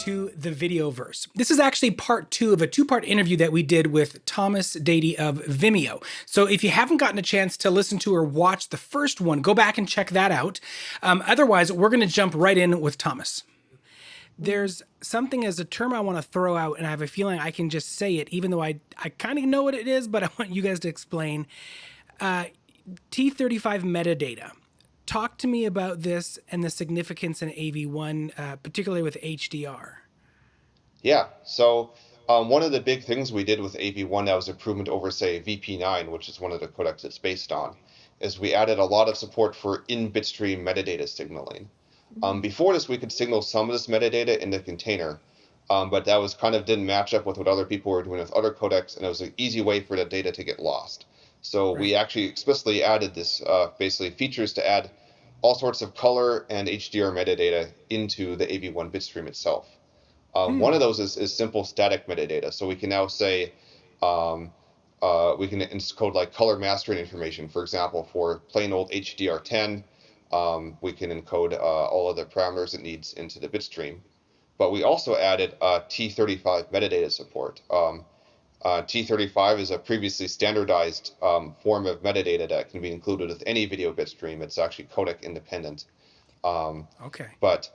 to the Videoverse. This is actually part 2 of a 2-part interview that we did with Thomas Daede of Vimeo. So if you haven't gotten a chance to listen to or watch the first one, go back and check that out. Otherwise, we're going to jump right in with Thomas. There's something as a term I want to throw out, and I have a feeling I can just say it, even though I kind of know what it is, but I want you guys to explain. T35 metadata. Talk to me about this and the significance in AV1, particularly with HDR. Yeah, so one of the big things we did with AV1 that was improvement over, say, VP9, which is one of the codecs it's based on, is we added a lot of support for in-bitstream metadata signaling. Before this, we could signal some of this metadata in the container, but that was kind of didn't match up with what other people were doing with other codecs, and it was an easy way for the data to get lost. So we actually explicitly added this, basically features to add all sorts of color and HDR metadata into the AV1 bitstream itself. One of those is simple static metadata. So we can now say, we can encode like color mastering information. For example, for plain old HDR10, we can encode all of the parameters it needs into the bitstream. But we also added T35 metadata support. T35 is a previously standardized form of metadata that can be included with any video bitstream. It's actually codec independent. But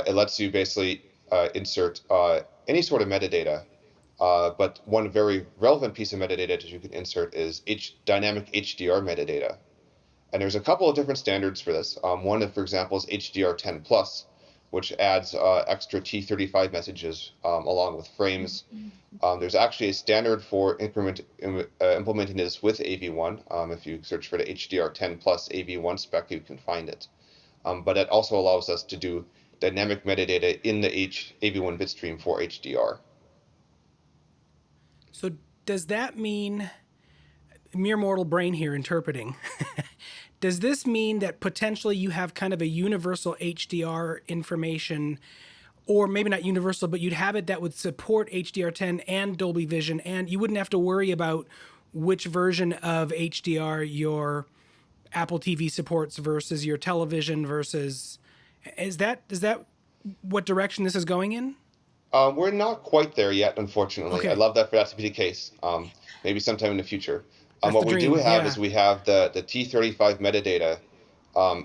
it lets you basically insert any sort of metadata. But one very relevant piece of metadata that you can insert is dynamic HDR metadata. And there's a couple of different standards for this. One, for example, is HDR10+, which adds extra T35 messages along with frames. There's actually a standard for implementing this with AV1. If you search for the HDR10+ AV1 spec, you can find it. But it also allows us to do dynamic metadata in the AV1 bitstream for HDR. So does that mean, mere mortal brain here interpreting, does this mean that potentially you have kind of a universal HDR information, or maybe not universal, but you'd have it that would support HDR10 and Dolby Vision, and you wouldn't have to worry about which version of HDR your Apple TV supports versus your television versus... Is that what direction this is going in? We're not quite there yet, unfortunately. Okay. I'd love that for that to be the case. Maybe sometime in the future. What we do have is we have the T35 metadata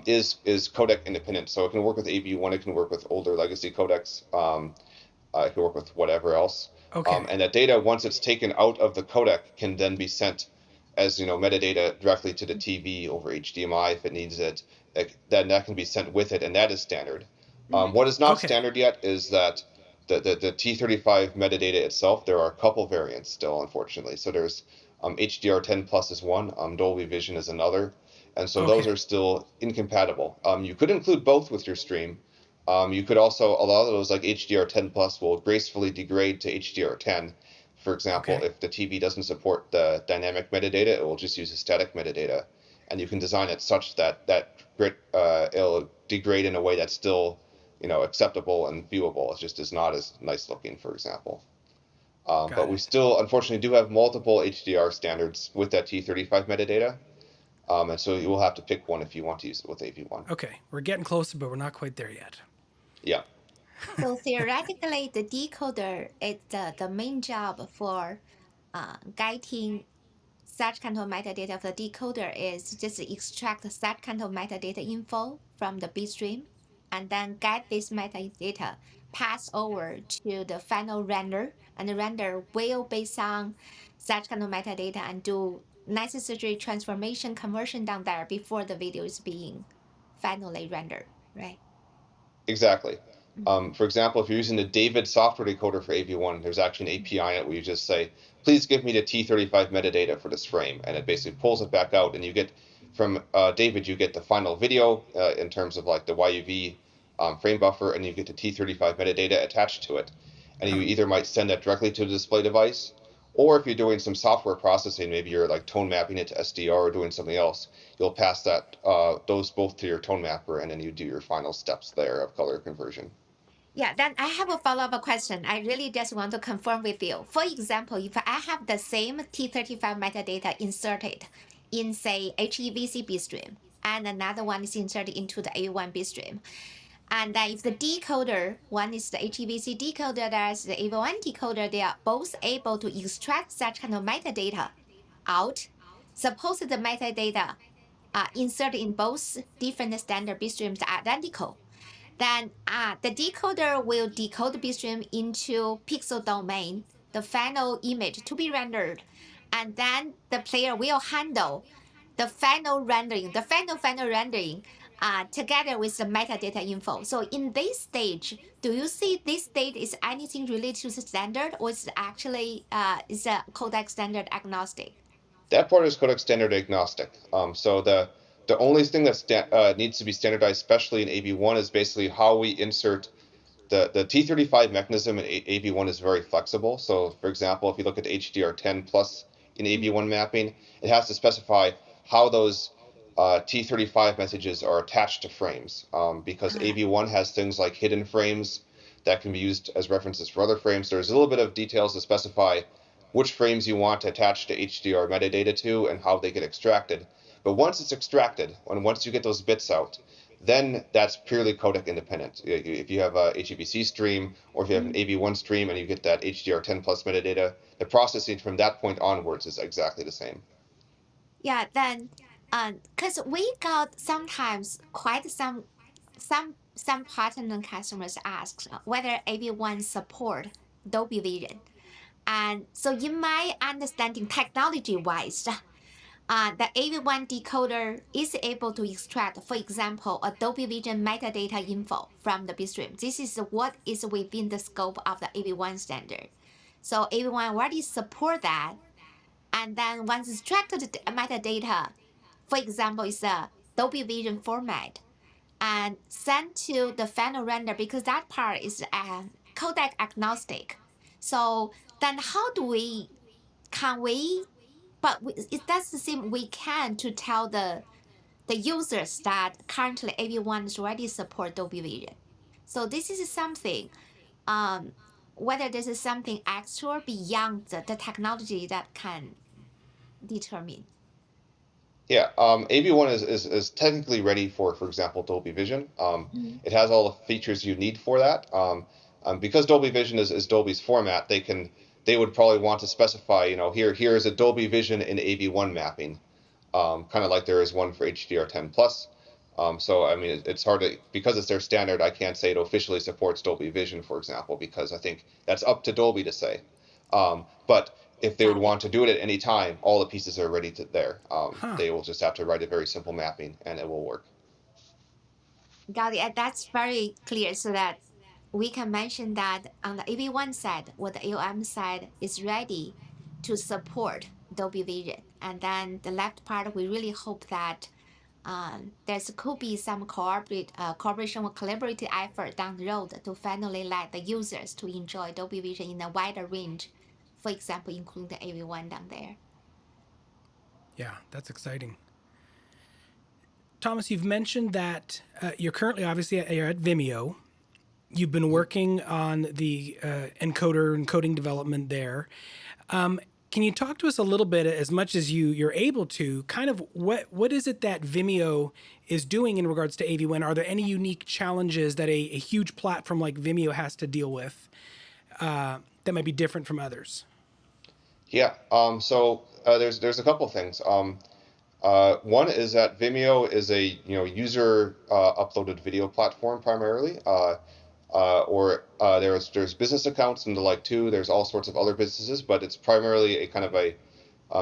is codec independent, so it can work with AV1, it can work with older legacy codecs, it can work with whatever else. And that data, once it's taken out of the codec, can then be sent as metadata directly to the TV over HDMI if it needs it. Then that can be sent with it, and that is standard. What is not standard yet is that the T35 metadata itself. There are a couple variants still, unfortunately. So there's HDR10+ is one, Dolby Vision is another, and so those are still incompatible. You could include both with your stream. You could also, a lot of those like HDR10+ will gracefully degrade to HDR10. For example, if the TV doesn't support the dynamic metadata, it will just use the static metadata, and you can design it such that it'll degrade in a way that's still acceptable and viewable. It just is not as nice looking, for example. But we still, unfortunately, do have multiple HDR standards with that T35 metadata. And so you will have to pick one if you want to use it with AV1. Okay, we're getting closer, but we're not quite there yet. Yeah. So theoretically, the decoder is the main job for getting such kind of metadata of the decoder is just extract that kind of metadata info from the bitstream and then get this metadata pass over to the final render, and the render will, based on such kind of metadata, and do necessary transformation conversion down there before the video is being finally rendered, right? Exactly. For example, if you're using the Daede software decoder for AV1, there's actually an API in it where you just say, please give me the T35 metadata for this frame, and it basically pulls it back out, and you get from Daede, you get the final video in terms of like the YUV frame buffer, and you get the T35 metadata attached to it. And you either might send that directly to the display device, or if you're doing some software processing, maybe you're like tone mapping it to SDR or doing something else, you'll pass that those both to your tone mapper, and then you do your final steps there of color conversion. Yeah, then I have a follow-up question. I really just want to confirm with you. For example, if I have the same T35 metadata inserted in, say, HEVC bitstream, and another one is inserted into the A1 bitstream, And then if the decoder, one is the HEVC decoder, there's the AV1 decoder, they are both able to extract such kind of metadata out. Suppose the metadata inserted in both different standard bitstreams are identical. Then the decoder will decode the bitstream into pixel domain, the final image to be rendered. And then the player will handle the final rendering, the final rendering together with the metadata info. So in this stage, do you see this state is anything related to the standard, or is it actually is a codec standard agnostic? That part is codec standard agnostic. So the only thing that needs to be standardized, especially in AV1, is basically how we insert the T35 mechanism in AV1 is very flexible. So, for example, if you look at HDR10 plus in AV1 mapping, it has to specify how those T35 messages are attached to frames, because AV1 has things like hidden frames that can be used as references for other frames. There's a little bit of details to specify which frames you want to attach to HDR metadata to and how they get extracted. But once it's extracted, and once you get those bits out, then that's purely codec independent. If you have a HEVC stream or if you have an AV1 stream and you get that HDR10 plus metadata, the processing from that point onwards is exactly the same. Yeah, then because we got sometimes quite some partner customers ask whether AV1 support Dolby Vision. And so in my understanding, technology-wise, the AV1 decoder is able to extract, for example, a Dolby Vision metadata info from the bitstream. This is what is within the scope of the AV1 standard. So AV1 already support that. And then once extracted the metadata, for example, it's a Dolby Vision format, and sent to the final render, because that part is codec agnostic. So then how do we, can we, but it does seem we can to tell the users that currently AV1 is already support Dolby Vision. So this is something, whether this is something extra beyond the technology that can determine. Yeah, AV1 is technically ready for example, Dolby Vision. It has all the features you need for that. Because Dolby Vision is Dolby's format, they would probably want to specify, here is a Dolby Vision in AV1 mapping, kind of like there is one for HDR10 plus. So I mean, it's hard to, because it's their standard. I can't say it officially supports Dolby Vision, for example, because I think that's up to Dolby to say. But if they would Got it. want to do it at any time, all the pieces are ready to there. Huh. They will just have to write a very simple mapping, and it will work. Got it. That's very clear, so that we can mention that on the AV1 side or the AOM side is ready to support Dolby Vision. And then the left part, we really hope that there could be some cooperation or collaborative effort down the road to finally let the users to enjoy Dolby Vision in a wider range, for example, including the AV1 down there. Yeah, that's exciting. Thomas, you've mentioned that you're currently you're at Vimeo. You've been working on the encoder and encoding development there. Can you talk to us a little bit, as much as you're able to, kind of what is it that Vimeo is doing in regards to AV1? Are there any unique challenges that a huge platform like Vimeo has to deal with that might be different from others? Yeah. So there's a couple things. One is that Vimeo is a user uploaded video platform primarily. There's business accounts and the like too. There's all sorts of other businesses, but it's primarily a kind of a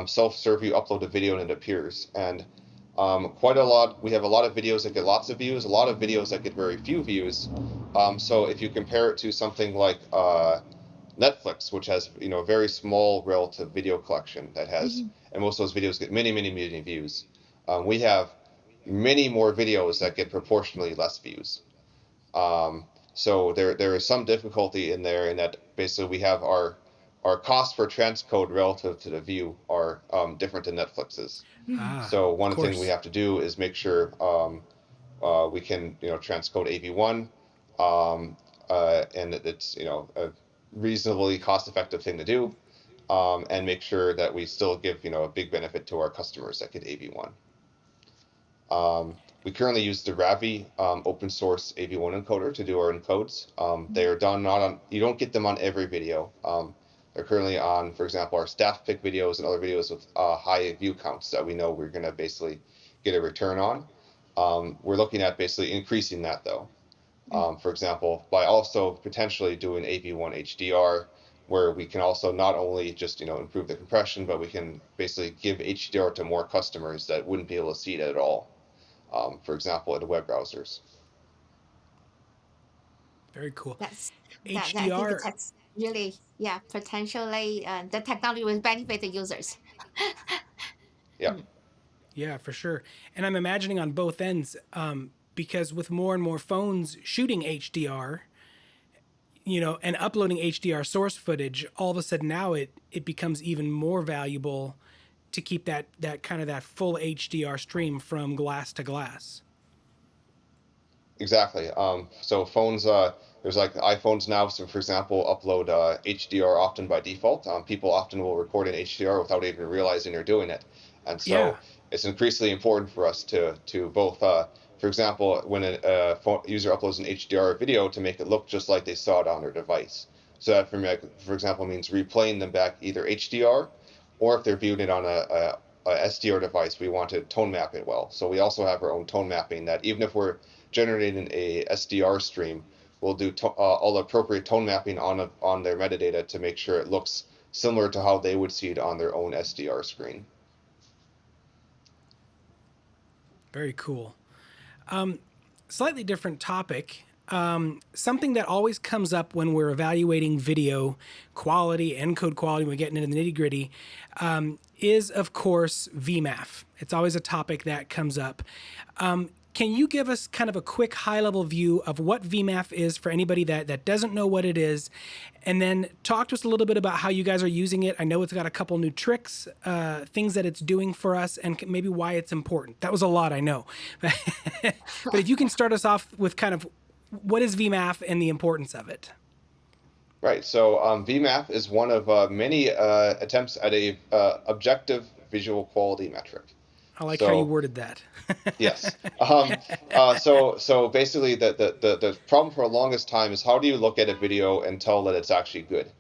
self-serve. You upload a video and it appears. And quite a lot. We have a lot of videos that get lots of views, a lot of videos that get very few views. So if you compare it to something like Netflix, which has a very small relative video collection that has, and most of those videos get many, many, many views. We have many more videos that get proportionally less views. So there is some difficulty in there, in that basically we have our cost for transcode relative to the view are different than Netflix's. So one thing we have to do is make sure we can transcode AV1, and it's a reasonably cost-effective thing to do, and make sure that we still give a big benefit to our customers that get AV1. We currently use the Ravi open source AV1 encoder to do our encodes. They are done not on, you don't get them on every video. They're currently on, for example, our staff pick videos and other videos with high view counts that we know we're going to basically get a return on. We're looking at basically increasing that though. For example, by also potentially doing AV1 HDR, where we can also not only just improve the compression, but we can basically give HDR to more customers that wouldn't be able to see it at all. For example, in the web browsers. Very cool. That I think HDR. that's really, yeah, potentially the technology will benefit the users. Yeah. Mm. Yeah, for sure. And I'm imagining on both ends, because with more and more phones shooting HDR, and uploading HDR source footage, all of a sudden now it becomes even more valuable to keep that kind of that full HDR stream from glass to glass. Exactly. So phones, there's like iPhones now. So for example, upload HDR often by default. People often will record in HDR without even realizing they're doing it, and Yeah. so it's increasingly important for us to both, for example, when a user uploads an HDR video, to make it look just like they saw it on their device. So that for example means replaying them back either HDR, or if they're viewing it on a SDR device, we want to tone map it well. So we also have our own tone mapping that even if we're generating a SDR stream, we'll do all the appropriate tone mapping on their metadata to make sure it looks similar to how they would see it on their own SDR screen. Very cool. Slightly different topic. Something that always comes up when we're evaluating video quality, encode quality, when we're getting into the nitty gritty, is of course VMAF. It's always a topic that comes up. Can you give us kind of a quick high level view of what VMAF is for anybody that doesn't know what it is? And then talk to us a little bit about how you guys are using it. I know it's got a couple new tricks, things that it's doing for us, and maybe why it's important. That was a lot, I know. But if you can start us off with kind of what is VMAF and the importance of it. Right. So VMAF is one of many attempts at a objective visual quality metric. I like how you So worded that. yes. So basically, the problem for the longest time is how do you look at a video and tell that it's actually good?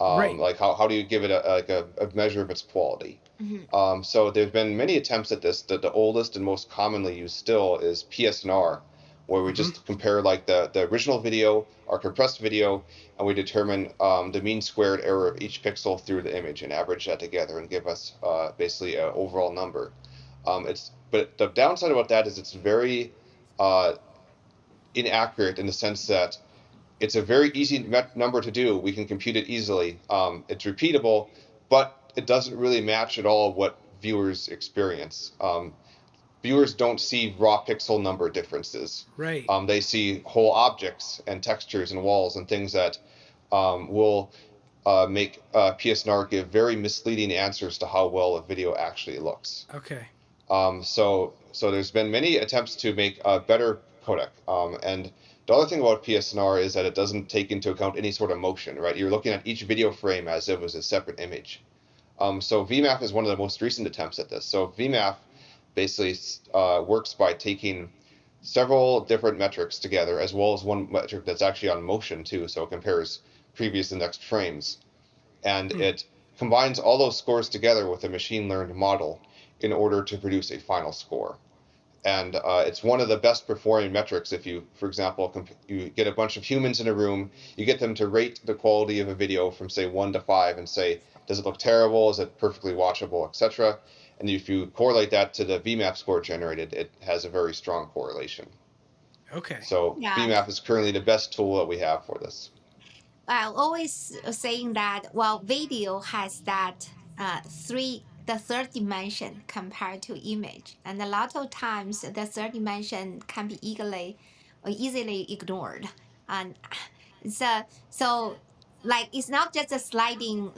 Right. Like how do you give it a measure of its quality? Mhm. So there's been many attempts at this. The oldest and most commonly used still is PSNR, where we just compare like the original video, our compressed video, and we determine the mean squared error of each pixel through the image and average that together and give us basically an overall number. But the downside about that is it's very uh, inaccurate in the sense that it's a very easy number to do. We can compute it easily. It's repeatable, but it doesn't really match at all what viewers experience. Viewers don't see raw pixel number differences. Right. They see whole objects and textures and walls and things that will make PSNR give very misleading answers to how well a video actually looks. Okay. So there's been many attempts to make a better codec. And the other thing about PSNR is that it doesn't take into account any sort of motion, right? You're looking at each video frame as if it was a separate image. So VMAF is one of the most recent attempts at this. So VMAF basically works by taking several different metrics together, as well as one metric that's actually on motion too. So it compares previous and next frames. And it combines all those scores together with a machine learned model in order to produce a final score. And it's one of the best performing metrics. If you, for example, you get a bunch of humans in a room, you get them to rate the quality of a video from say 1 to 5 and say, does it look terrible? Is it perfectly watchable, etc. And if you correlate that to the VMAP score generated, it has a very strong correlation. Okay. So Yeah. VMAP is currently the best tool that we have for this. I'm always saying that, well, video has that the third dimension compared to image, and a lot of times the third dimension can be easily ignored, and so like it's not just a sliding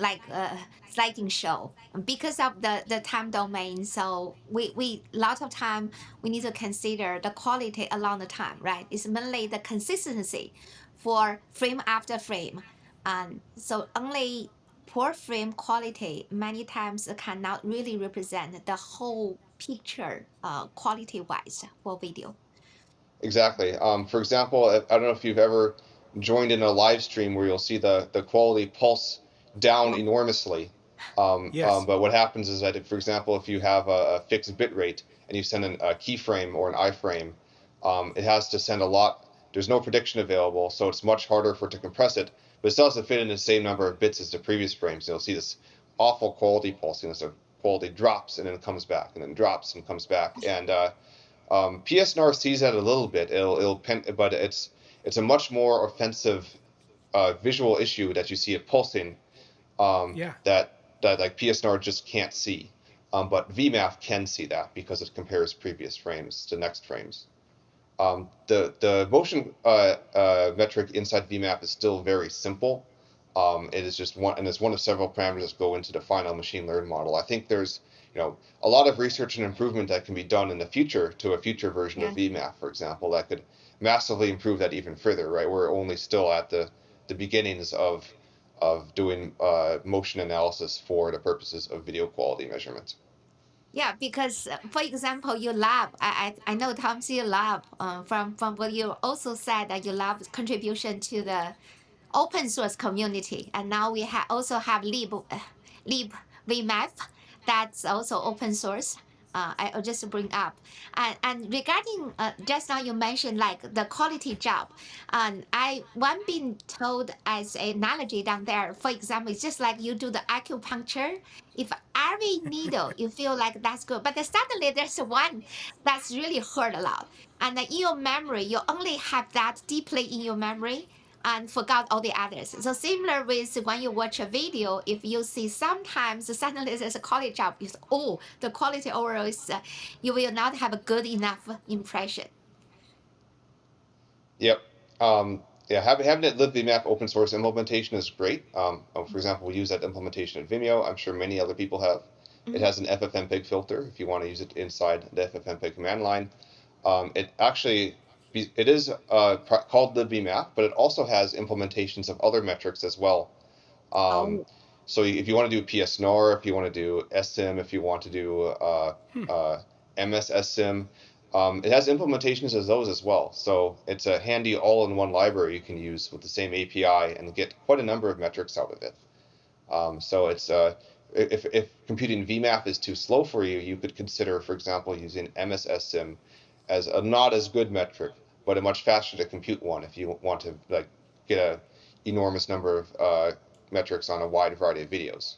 show because of the time domain. So we lot of time we need to consider the quality along the time, right? It's mainly the consistency for frame after frame. And so only poor frame quality many times cannot really represent the whole picture quality-wise for video. Exactly. For example, I don't know if you've ever joined in a live stream where you'll see the quality pulse down Yeah. enormously. Yes. But what happens is that, if, for example, if you have a fixed bit rate and you send a keyframe or an iframe, it has to send a lot. There's no prediction available, so it's much harder for it to compress it, but it still has to fit in the same number of bits as the previous frames. You'll see this awful quality pulsing. So quality drops and then comes back, and then drops and comes back. And PSNR sees that a little bit. But it's a much more offensive visual issue that you see it pulsing, Yeah. that like PSNR just can't see. But VMAF can see that because it compares previous frames to next frames. The motion metric inside VMAP is still very simple. It is just one, and it's one of several parameters that go into the final machine learned model. I think there's a lot of research and improvement that can be done in the future to a future version of VMAP, for example, that could massively improve that even further. Right, we're only still at the beginnings of doing motion analysis for the purposes of video quality measurement. Yeah, because for example, you love I know Tom's you love from what you also said that you love contribution to the open source community, and now we also have lib VMAF that's also open source. I'll just bring up and regarding just now you mentioned like the quality job, and I one being told as an analogy down there. For example, it's just like you do the acupuncture. If every needle you feel like that's good, but then suddenly there's one that's really hurt a lot, and then in your memory you only have that deeply in your memory and forgot all the others. So similar with when you watch a video, if you see sometimes suddenly there's a quality job, you say, oh, the quality overall is, you will not have a good enough impression. Yep. Yeah, having it libvmap open source implementation is great. For example, we use that implementation at Vimeo. I'm sure many other people have. It has an FFmpeg filter if you want to use it inside the FFmpeg command line. It is called libvmap, but it also has implementations of other metrics as well. Oh, So if you want to do PSNR, if you want to do SSIM, if you want to do MSSIM, it has implementations of those as well. So it's a handy all-in-one library you can use with the same API and get quite a number of metrics out of it. So it's if computing VMAP is too slow for you, you could consider, for example, using MSSIM as a not as good metric, but a much faster to compute one if you want to like get a enormous number of metrics on a wide variety of videos.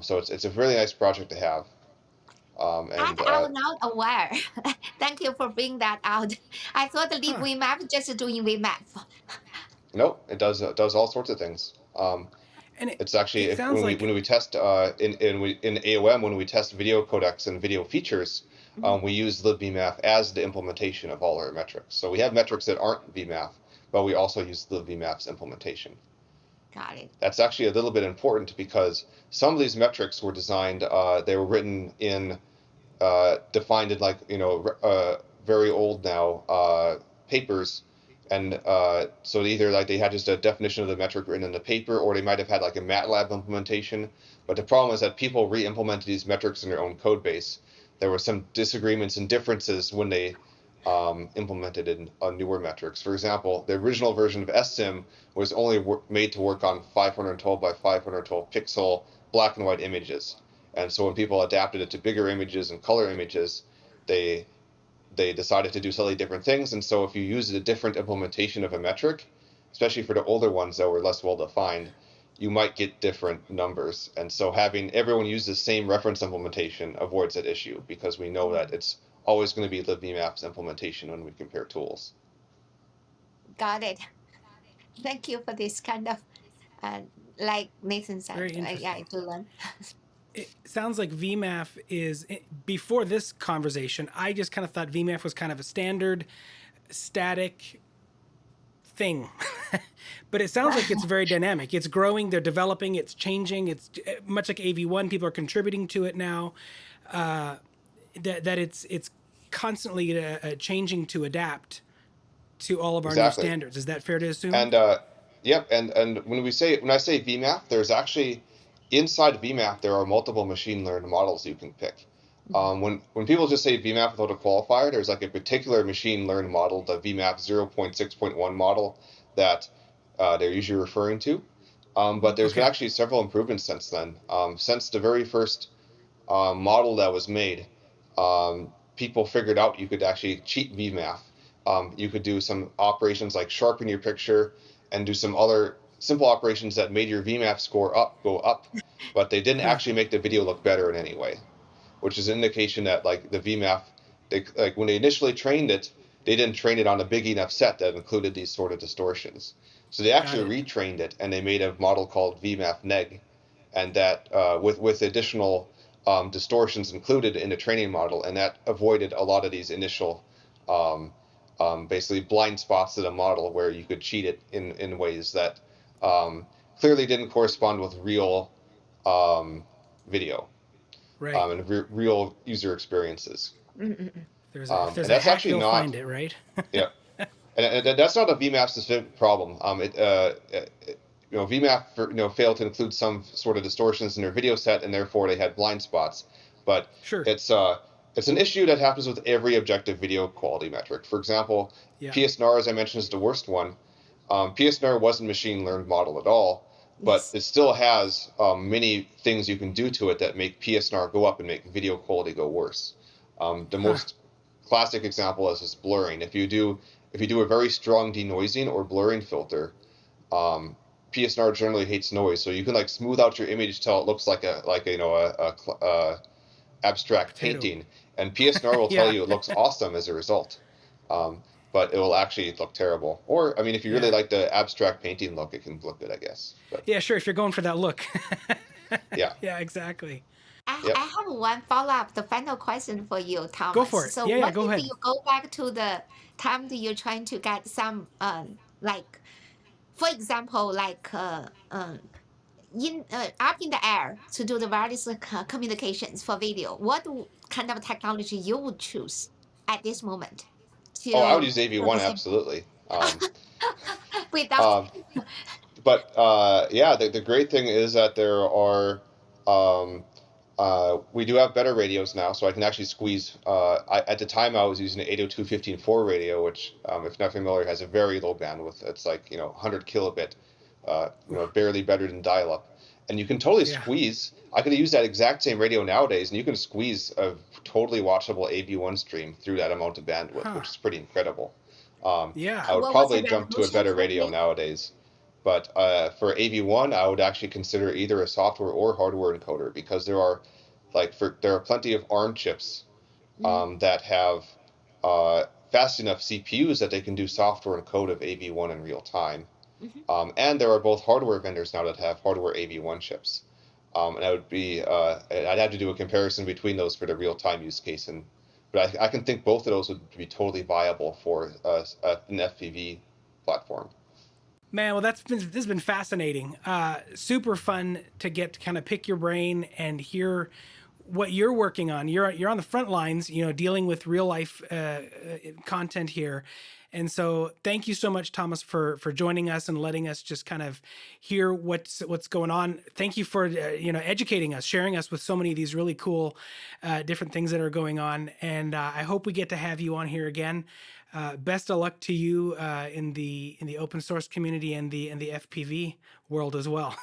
So it's a really nice project to have. that And I was not aware. Thank you for bringing that out. I thought the leave Huh. VMAP just doing VMAP. nope, it does all sorts of things. And It's actually it if sounds like when we test in AOM when we test video codecs and video features, we use libvmap as the implementation of all our metrics. So we have metrics that aren't VMAP, but we also use libvmap's implementation. Got it. That's actually a little bit important because some of these metrics were designed, they were written in, defined in like, very old now papers. And so either like they had just a definition of the metric written in the paper, or they might have had like a MATLAB implementation. But the problem is that people re-implemented these metrics in their own code base. There were some disagreements and differences when they implemented in newer metrics. For example, the original version of SSIM was only made to work on 512 by 512 pixel black and white images. And so when people adapted it to bigger images and color images, they decided to do slightly different things. And so if you use a different implementation of a metric, especially for the older ones that were less well defined, you might get different numbers. And so having everyone use the same reference implementation avoids that issue because we know that it's always going to be libvmap's implementation when we compare tools. Got it. Thank you for this kind of, uh, like Nathan said, very yeah, I interesting. do learn. It sounds like VMAF is before this conversation. I just kind of thought VMAF was kind of a standard static thing. But it sounds like it's very dynamic. It's growing, they're developing, it's changing. It's much like AV1, people are contributing to it now. That it's constantly changing to adapt to all of our new Exactly. standards. Is that fair to assume? And Yep, and when I say VMAF, there's actually inside VMAF there are multiple machine learned models you can pick. When people just say VMAF without a qualifier, there's like a particular machine learned model, the VMAF 0.6.1 model, that they're usually referring to. But there's been actually several improvements since then. Since the very first model that was made, people figured out you could actually cheat VMAF. You could do some operations like sharpen your picture and do some other simple operations that made your VMAF score go up, but they didn't actually make the video look better in any way, which is an indication that like the VMAF, like when they initially trained it, they didn't train it on a big enough set that included these sort of distortions. So they actually retrained it and they made a model called VMAF neg, and that with additional distortions included in the training model, and that avoided a lot of these initial basically blind spots to the model where you could cheat it in ways that clearly didn't correspond with real video and real user experiences. There's a hack, actually they'll find it, right? Yeah, and that's not a VMAF specific problem. VMAF failed to include some sort of distortions in their video set, and therefore they had blind spots. But it's an issue that happens with every objective video quality metric. For example, PSNR, as I mentioned, is the worst one. PSNR wasn't machine learned model at all, but it still has many things you can do to it that make PSNR go up and make video quality go worse. The most classic example is this blurring. If you do a very strong denoising or blurring filter, PSNR generally hates noise, so you can like smooth out your image till it looks like a abstract painting, and PSNR will tell you it looks awesome as a result, but it will actually look terrible. Or I mean, if you really like the abstract painting look, it can look good, I guess. But, yeah, sure. If you're going for that look. yeah. Yeah, exactly. I have one follow-up, the final question for you, Thomas. Go for it. So go what ahead. if you go back to the time that you're trying to get some, like, for example, like up in the air to do the wireless communications for video, what kind of technology you would choose at this moment? I would use AV1, absolutely. Without... But yeah, the great thing is that there are we do have better radios now, so I can actually squeeze. At the time, I was using an 802.15.4 radio, which, if not familiar, has a very low bandwidth. It's like 100 kilobit, barely better than dial-up, and you can totally squeeze. I could use that exact same radio nowadays, and you can squeeze a totally watchable AV1 stream through that amount of bandwidth, which is pretty incredible. I would probably jump to a better radio nowadays. But for AV1, I would actually consider either a software or hardware encoder, because there are plenty of ARM chips that have fast enough CPUs that they can do software encode of AV1 in real time. And there are both hardware vendors now that have hardware AV1 chips. And I'd have to do a comparison between those for the real time use case. But I can think both of those would be totally viable for an FPV platform. Man, well, this has been fascinating. Super fun to get to kind of pick your brain and hear what you're working on. You're on the front lines, dealing with real life content here. And so thank you so much, Thomas, for joining us and letting us just kind of hear what's going on. Thank you for educating us, sharing us with so many of these really cool different things that are going on. And I hope we get to have you on here again. Best of luck to you in the open source community and the FPV world as well.